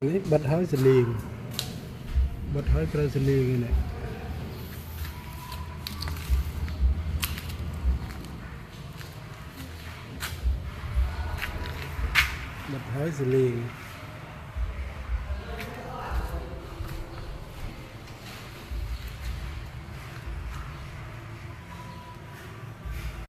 Đấy, bật hơi sẽ liền, bật hơi cơ sẽ liền này, bật hơi sẽ liền.